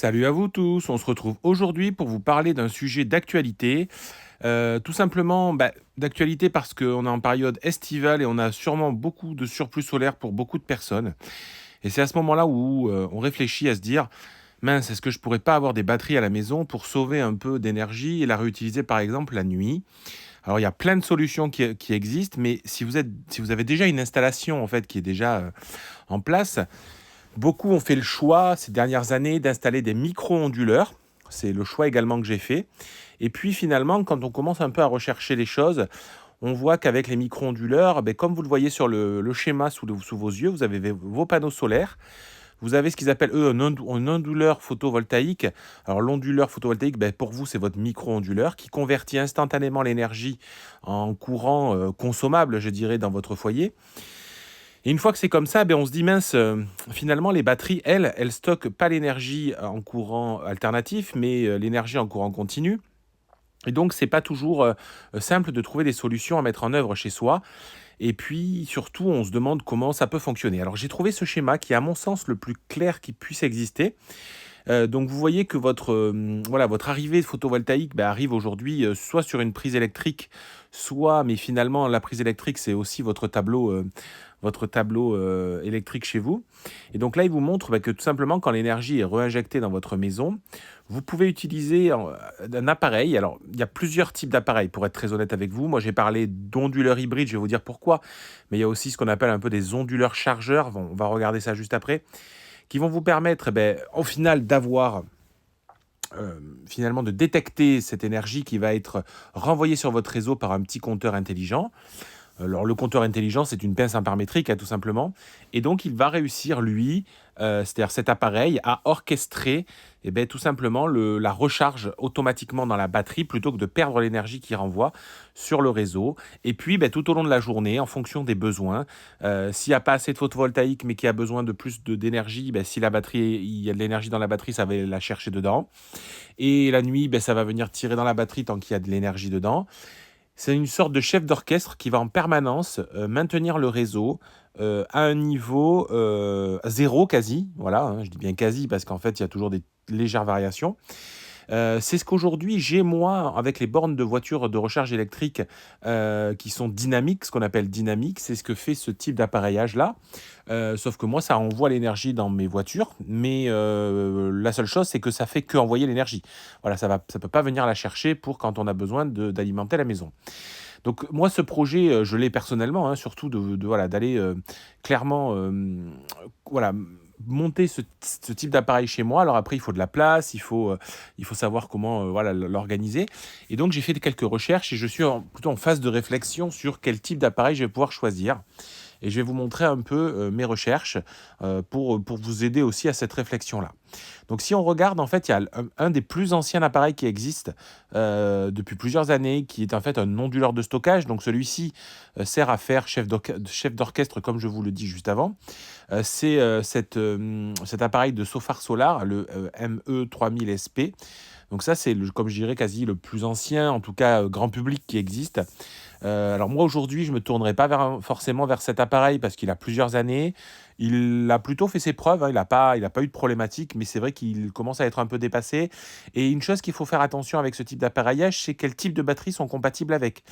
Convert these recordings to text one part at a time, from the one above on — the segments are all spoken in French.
Salut à vous tous, on se retrouve aujourd'hui pour vous parler d'un sujet d'actualité. Tout simplement d'actualité parce qu'on est en période estivale et on a sûrement beaucoup de surplus solaire pour beaucoup de personnes. Et c'est à ce moment-là où on réfléchit à se dire, mince, est-ce que je pourrais pas avoir des batteries à la maison pour sauver un peu d'énergie et la réutiliser par exemple la nuit? Alors il y a plein de solutions qui existent, mais si vous avez déjà une installation en fait qui est déjà en place, beaucoup ont fait le choix ces dernières années d'installer des micro-onduleurs. C'est le choix également que j'ai fait. Et puis finalement, quand on commence un peu à rechercher les choses, on voit qu'avec les micro-onduleurs, comme vous le voyez sur le schéma sous vos yeux, vous avez vos panneaux solaires. Vous avez ce qu'ils appellent, eux, un onduleur photovoltaïque. Alors l'onduleur photovoltaïque, pour vous, c'est votre micro-onduleur qui convertit instantanément l'énergie en courant consommable, je dirais, dans votre foyer. Et une fois que c'est comme ça, on se dit mince, finalement les batteries, elles stockent pas l'énergie en courant alternatif, mais l'énergie en courant continu. Et donc c'est pas toujours simple de trouver des solutions à mettre en œuvre chez soi. Et puis surtout, on se demande comment ça peut fonctionner. Alors j'ai trouvé ce schéma qui est à mon sens le plus clair qui puisse exister. Donc vous voyez que votre arrivée photovoltaïque arrive aujourd'hui soit sur une prise électrique, soit, mais finalement la prise électrique c'est aussi votre tableau électrique chez vous. Et donc là il vous montre que tout simplement quand l'énergie est réinjectée dans votre maison, vous pouvez utiliser un appareil. Alors il y a plusieurs types d'appareils pour être très honnête avec vous. Moi j'ai parlé d'onduleurs hybrides, je vais vous dire pourquoi. Mais il y a aussi ce qu'on appelle un peu des onduleurs chargeurs. Bon, on va regarder ça juste après qui vont vous permettre, au final, d'avoir finalement de détecter cette énergie qui va être renvoyée sur votre réseau par un petit compteur intelligent. Alors le compteur intelligent, c'est une pince paramétrique, tout simplement. Et donc il va réussir, lui, c'est-à-dire cet appareil, à orchestrer tout simplement la recharge automatiquement dans la batterie plutôt que de perdre l'énergie qu'il renvoie sur le réseau. Et puis tout au long de la journée, en fonction des besoins, s'il n'y a pas assez de photovoltaïque mais qu'il y a besoin de plus d'énergie, si la batterie, il y a de l'énergie dans la batterie, ça va la chercher dedans. Et la nuit, ça va venir tirer dans la batterie tant qu'il y a de l'énergie dedans. C'est une sorte de chef d'orchestre qui va en permanence maintenir le réseau à un niveau zéro quasi. Voilà, je dis bien quasi parce qu'en fait, il y a toujours des légères variations. C'est ce qu'aujourd'hui j'ai moi avec les bornes de voitures de recharge électrique qui sont dynamiques, ce qu'on appelle dynamique, c'est ce que fait ce type d'appareillage-là. Sauf que moi, ça envoie l'énergie dans mes voitures, mais la seule chose, c'est que ça fait que envoyer l'énergie. Voilà, ça peut pas venir la chercher pour quand on a besoin d'alimenter la maison. Donc moi, ce projet, je l'ai personnellement, surtout d'aller clairement voilà, monter ce type d'appareil chez moi. Alors après, il faut de la place, il faut savoir comment l'organiser. Et donc, j'ai fait quelques recherches et je suis plutôt en phase de réflexion sur quel type d'appareil je vais pouvoir choisir. Et je vais vous montrer un peu mes recherches pour vous aider aussi à cette réflexion-là. Donc si on regarde, en fait, il y a un des plus anciens appareils qui existe depuis plusieurs années, qui est en fait un onduleur de stockage. Donc celui-ci sert à faire chef d'orchestre, comme je vous le dis juste avant. C'est cet appareil de Sofar Solar, le ME3000SP. Donc ça, c'est, comme je dirais, quasi le plus ancien, en tout cas grand public qui existe. Alors moi aujourd'hui, je ne me tournerai pas forcément vers cet appareil parce qu'il a plusieurs années. Il a plutôt fait ses preuves, il n'a pas eu de problématique, mais c'est vrai qu'il commence à être un peu dépassé. Et une chose qu'il faut faire attention avec ce type d'appareillage, c'est quel type de batteries sont compatibles avec.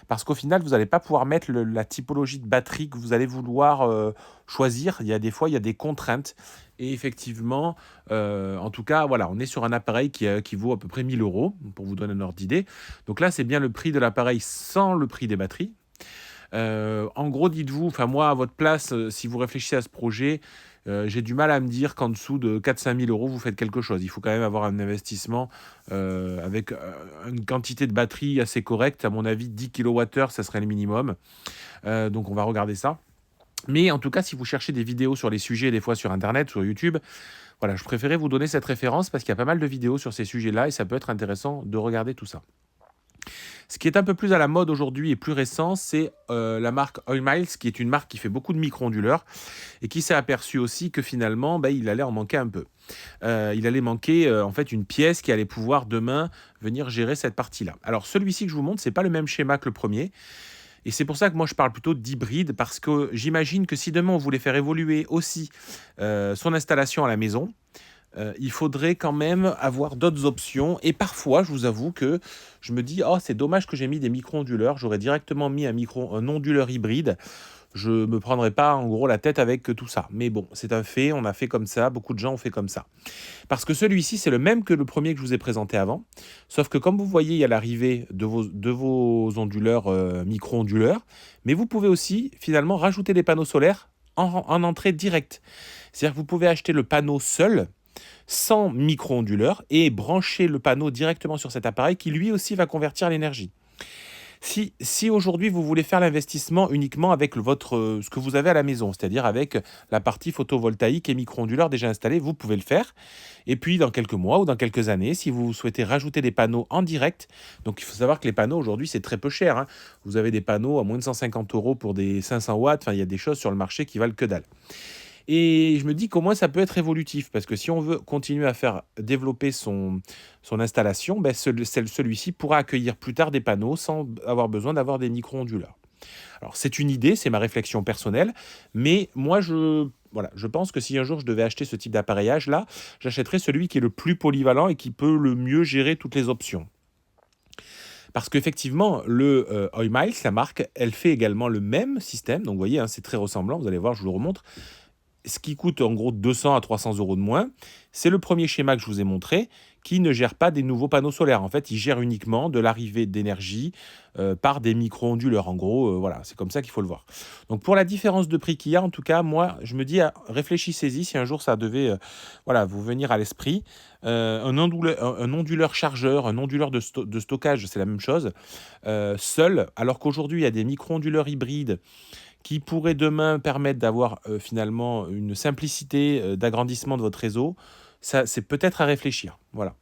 Parce qu'au final, vous n'allez pas pouvoir mettre la typologie de batterie que vous allez vouloir choisir. Des fois, il y a des contraintes. Et effectivement, en tout cas, voilà, on est sur un appareil qui vaut à peu près 1 000 euros, pour vous donner un ordre d'idée. Donc là, c'est bien le prix de l'appareil sans le prix des batteries. En gros, dites-vous, enfin moi, à votre place, si vous réfléchissez à ce projet, j'ai du mal à me dire qu'en dessous de 4-5 000 euros, vous faites quelque chose. Il faut quand même avoir un investissement avec une quantité de batterie assez correcte. À mon avis, 10 kWh, ça serait le minimum. Donc on va regarder ça. Mais en tout cas, si vous cherchez des vidéos sur les sujets, des fois sur Internet, sur YouTube, voilà, je préférais vous donner cette référence parce qu'il y a pas mal de vidéos sur ces sujets-là et ça peut être intéressant de regarder tout ça. Ce qui est un peu plus à la mode aujourd'hui et plus récent, c'est la marque Oil Miles, qui est une marque qui fait beaucoup de micro-onduleurs et qui s'est aperçu aussi que finalement, il allait en manquer un peu. Il allait manquer en fait une pièce qui allait pouvoir demain venir gérer cette partie-là. Alors celui-ci que je vous montre, c'est pas le même schéma que le premier. Et c'est pour ça que moi je parle plutôt d'hybride, parce que j'imagine que si demain on voulait faire évoluer aussi son installation à la maison, il faudrait quand même avoir d'autres options et parfois, je vous avoue que je me dis: «Oh, c'est dommage que j'ai mis des micro-onduleurs, j'aurais directement mis un onduleur hybride». Je me prendrais pas en gros la tête avec tout ça. Mais bon, c'est un fait, on a fait comme ça, beaucoup de gens ont fait comme ça. Parce que celui-ci, c'est le même que le premier que je vous ai présenté avant, sauf que comme vous voyez, il y a l'arrivée de vos onduleurs, micro-onduleurs, mais vous pouvez aussi finalement rajouter des panneaux solaires en entrée directe. C'est-à-dire que vous pouvez acheter le panneau seul, sans micro-onduleur, et brancher le panneau directement sur cet appareil qui lui aussi va convertir l'énergie. Si aujourd'hui vous voulez faire l'investissement uniquement avec ce que vous avez à la maison, c'est-à-dire avec la partie photovoltaïque et micro-onduleur déjà installée, vous pouvez le faire. Et puis dans quelques mois ou dans quelques années, si vous souhaitez rajouter des panneaux en direct, donc il faut savoir que les panneaux aujourd'hui c'est très peu cher, hein. Vous avez des panneaux à moins de 150 euros pour des 500 watts, enfin il y a des choses sur le marché qui valent que dalle. Et je me dis qu'au moins ça peut être évolutif, parce que si on veut continuer à faire développer son installation, ben celui-ci pourra accueillir plus tard des panneaux sans avoir besoin d'avoir des micro-onduleurs. Alors c'est une idée, c'est ma réflexion personnelle, mais moi voilà, je pense que si un jour je devais acheter ce type d'appareillage-là, j'achèterais celui qui est le plus polyvalent et qui peut le mieux gérer toutes les options. Parce qu'effectivement, le Oilmiles, la marque, elle fait également le même système. Donc vous voyez, hein, c'est très ressemblant, vous allez voir, je vous le remonte. Ce qui coûte en gros 200 à 300 euros de moins, c'est le premier schéma que je vous ai montré, qui ne gère pas des nouveaux panneaux solaires. En fait, il gère uniquement de l'arrivée d'énergie par des micro-onduleurs. En gros, voilà, c'est comme ça qu'il faut le voir. Donc pour la différence de prix qu'il y a, en tout cas, moi, je me dis, réfléchissez-y si un jour ça devait voilà, vous venir à l'esprit. Un onduleur chargeur, un onduleur de stockage, c'est la même chose. Seul, alors qu'aujourd'hui, il y a des micro-onduleurs hybrides qui pourrait demain permettre d'avoir finalement une simplicité d'agrandissement de votre réseau, ça, c'est peut-être à réfléchir. Voilà.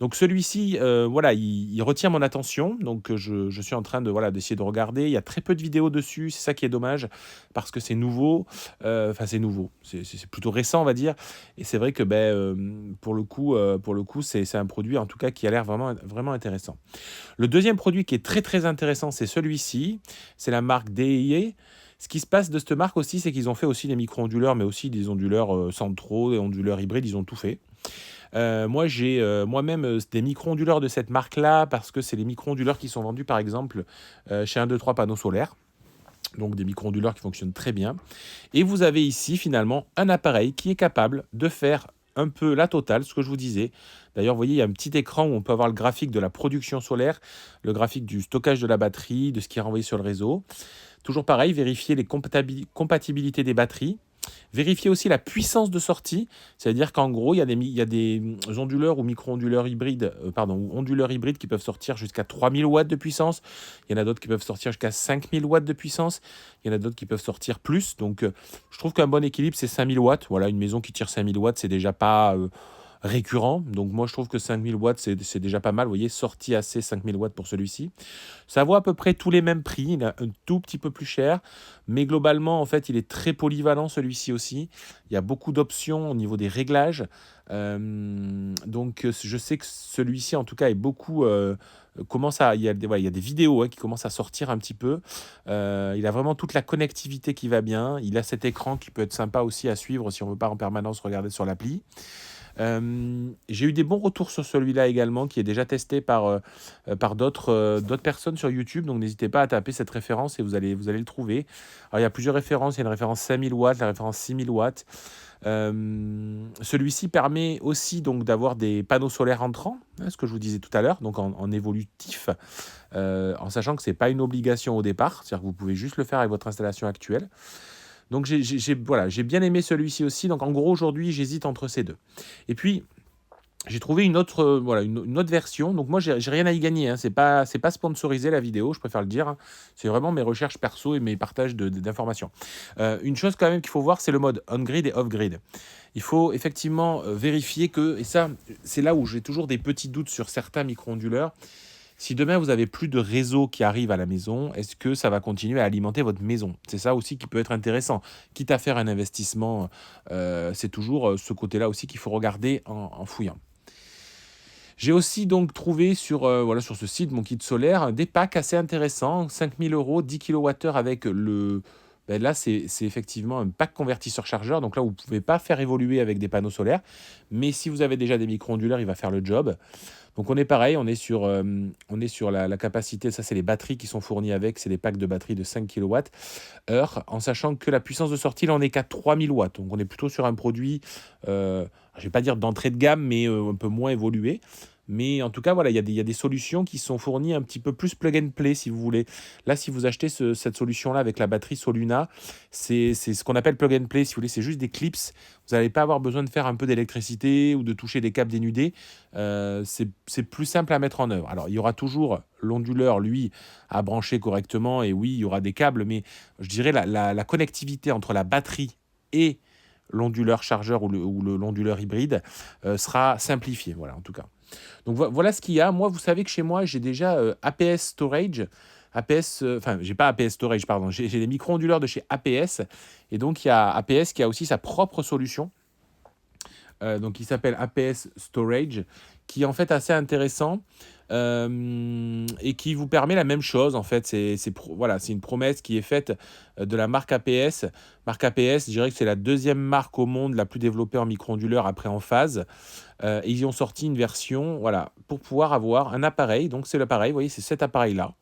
Donc celui-ci, voilà, il retient mon attention. Donc je suis en train de voilà d'essayer de regarder. Il y a très peu de vidéos dessus. C'est ça qui est dommage parce que c'est nouveau. Enfin c'est nouveau. C'est plutôt récent on va dire. Et c'est vrai que pour le coup, c'est un produit en tout cas qui a l'air vraiment vraiment intéressant. Le deuxième produit qui est très très intéressant, c'est celui-ci. C'est la marque DIE. Ce qui se passe de cette marque aussi, c'est qu'ils ont fait aussi des micro-onduleurs, mais aussi des onduleurs centraux, des onduleurs hybrides, ils ont tout fait. Moi, j'ai moi-même des micro-onduleurs de cette marque-là, parce que c'est les micro-onduleurs qui sont vendus, par exemple, chez 1, 2, 3 panneaux solaires. Donc des micro-onduleurs qui fonctionnent très bien. Et vous avez ici, finalement, un appareil qui est capable de faire un peu la totale, ce que je vous disais. D'ailleurs, vous voyez, il y a un petit écran où on peut avoir le graphique de la production solaire, le graphique du stockage de la batterie, de ce qui est renvoyé sur le réseau. Toujours pareil, vérifier les compatibilités des batteries. Vérifier aussi la puissance de sortie, c'est-à-dire qu'en gros, il y a des onduleurs ou micro-onduleurs hybrides, ou onduleurs hybrides qui peuvent sortir jusqu'à 3000 watts de puissance. Il y en a d'autres qui peuvent sortir jusqu'à 5000 watts de puissance. Il y en a d'autres qui peuvent sortir plus. Donc, je trouve qu'un bon équilibre, c'est 5000 watts. Voilà, une maison qui tire 5000 watts, c'est déjà pas récurrent. Donc moi, je trouve que 5000 watts, c'est déjà pas mal. Vous voyez, sortie AC 5000 watts pour celui-ci. Ça vaut à peu près tous les mêmes prix. Il est un tout petit peu plus cher. Mais globalement, en fait, il est très polyvalent, celui-ci aussi. Il y a beaucoup d'options au niveau des réglages. Donc, je sais que celui-ci, en tout cas, est beaucoup... il y a il y a des vidéos qui commencent à sortir un petit peu. Il a vraiment toute la connectivité qui va bien. Il a cet écran qui peut être sympa aussi à suivre si on ne veut pas en permanence regarder sur l'appli. J'ai eu des bons retours sur celui-là également, qui est déjà testé par d'autres personnes sur YouTube. Donc n'hésitez pas à taper cette référence et vous allez le trouver. Alors il y a plusieurs références. Il y a une référence 5000 watts, la référence 6000 watts. Celui-ci permet aussi donc d'avoir des panneaux solaires entrants, ce que je vous disais tout à l'heure, donc en évolutif, en sachant que ce n'est pas une obligation au départ, c'est-à-dire que vous pouvez juste le faire avec votre installation actuelle. Donc j'ai bien aimé celui-ci aussi. Donc en gros aujourd'hui j'hésite entre ces deux. Et puis j'ai trouvé une autre, une autre version. Donc moi j'ai rien à y gagner, hein. C'est pas sponsorisé la vidéo, je préfère le dire, hein. C'est vraiment mes recherches perso et mes partages d'informations. Une chose quand même qu'il faut voir, c'est le mode on-grid et off-grid. Il faut effectivement vérifier que, et ça c'est là où j'ai toujours des petits doutes sur certains micro-onduleurs. Si demain vous avez plus de réseau qui arrive à la maison, est-ce que ça va continuer à alimenter votre maison? C'est ça aussi qui peut être intéressant. Quitte à faire un investissement, c'est toujours ce côté-là aussi qu'il faut regarder en fouillant. J'ai aussi donc trouvé sur ce site, mon kit solaire, des packs assez intéressants, 5000 euros, 10 kWh avec ben là, c'est effectivement un pack convertisseur-chargeur. Donc là, vous ne pouvez pas faire évoluer avec des panneaux solaires. Mais si vous avez déjà des micro-onduleurs, il va faire le job. Donc on est pareil, on est sur la capacité, ça c'est les batteries qui sont fournies avec, c'est des packs de batteries de 5 kWh, en sachant que la puissance de sortie, là on est qu'à 3000 watts. Donc on est plutôt sur un produit, je ne vais pas dire d'entrée de gamme, mais un peu moins évolué. Mais en tout cas, voilà, il y a des solutions qui sont fournies un petit peu plus plug and play, si vous voulez. Là, si vous achetez cette solution-là avec la batterie Soluna, c'est ce qu'on appelle plug and play, si vous voulez, c'est juste des clips. Vous n'allez pas avoir besoin de faire un peu d'électricité ou de toucher des câbles dénudés. C'est plus simple à mettre en œuvre. Alors, il y aura toujours l'onduleur, lui, à brancher correctement. Et oui, il y aura des câbles, mais je dirais la connectivité entre la batterie et l'onduleur chargeur ou l'onduleur hybride sera simplifiée. Voilà, en tout cas. Donc voilà ce qu'il y a. Moi, vous savez que chez moi, j'ai déjà APS Storage. APS, enfin, j'ai pas APS Storage, pardon. J'ai des micro-onduleurs de chez APS. Et donc, il y a APS qui a aussi sa propre solution. Donc, il s'appelle APS Storage, qui est en fait assez intéressant et qui vous permet la même chose. En fait, voilà, c'est une promesse qui est faite de la marque APS. Marque APS, je dirais que c'est la deuxième marque au monde la plus développée en micro-onduleurs après en phase. Et ils ont sorti une version, voilà, pour pouvoir avoir un appareil. Donc, c'est l'appareil, vous voyez, c'est cet appareil-là.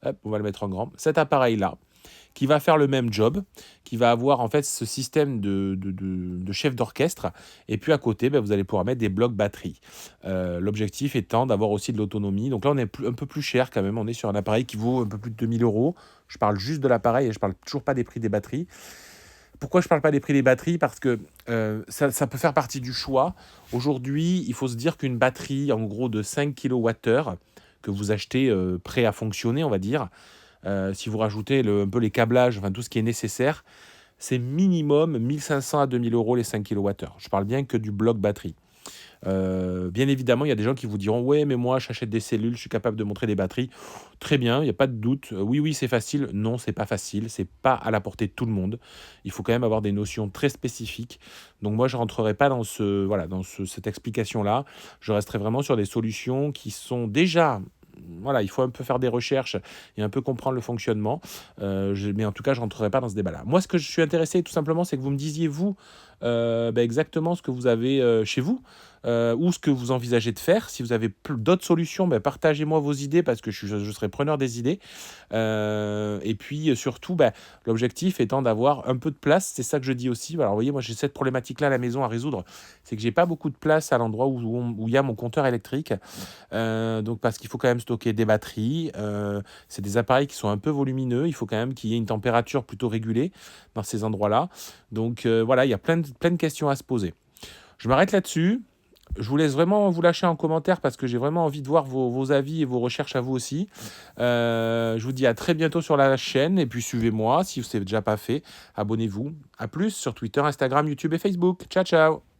Hop, on va le mettre en grand. Cet appareil-là, qui va faire le même job, qui va avoir en fait ce système de chef d'orchestre. Et puis à côté, vous allez pouvoir mettre des blocs batterie. L'objectif étant d'avoir aussi de l'autonomie. Donc là, on est un peu plus cher quand même. On est sur un appareil qui vaut un peu plus de 2000 euros. Je parle juste de l'appareil et je ne parle toujours pas des prix des batteries. Pourquoi je ne parle pas des prix des batteries? Parce que ça peut faire partie du choix. Aujourd'hui, il faut se dire qu'une batterie, en gros, de 5 kWh, que vous achetez prêt à fonctionner, on va dire, si vous rajoutez un peu les câblages, enfin tout ce qui est nécessaire, c'est minimum 1500 à 2000 euros les 5 kWh. Je parle bien que du bloc batterie. Bien évidemment, il y a des gens qui vous diront ouais, mais moi j'achète des cellules, je suis capable de montrer des batteries. Très bien, il n'y a pas de doute. Oui, c'est facile. Non, c'est pas facile. C'est pas à la portée de tout le monde. Il faut quand même avoir des notions très spécifiques. Donc moi, je rentrerai pas dans cette explication-là. Je resterai vraiment sur des solutions qui sont déjà. Voilà, il faut un peu faire des recherches et un peu comprendre le fonctionnement. Mais en tout cas, je ne rentrerai pas dans ce débat-là. Moi, ce que je suis intéressé, tout simplement, c'est que vous me disiez, vous, exactement ce que vous avez chez vous, ou ce que vous envisagez de faire. Si vous avez d'autres solutions, partagez-moi vos idées parce que je serai preneur des idées. Et puis surtout, l'objectif étant d'avoir un peu de place. C'est ça que je dis aussi. Alors, vous voyez, moi, j'ai cette problématique-là à la maison à résoudre. C'est que j'ai pas beaucoup de place à l'endroit où il y a mon compteur électrique. Donc, parce qu'il faut quand même stocker des batteries. C'est des appareils qui sont un peu volumineux. Il faut quand même qu'il y ait une température plutôt régulée dans ces endroits-là. Donc, voilà, il y a plein de questions à se poser. Je m'arrête là-dessus. Je vous laisse vraiment vous lâcher en commentaire parce que j'ai vraiment envie de voir vos avis et vos recherches à vous aussi. Je vous dis à très bientôt sur la chaîne et puis suivez-moi si ce n'est déjà pas fait. Abonnez-vous. À plus sur Twitter, Instagram, YouTube et Facebook. Ciao, ciao!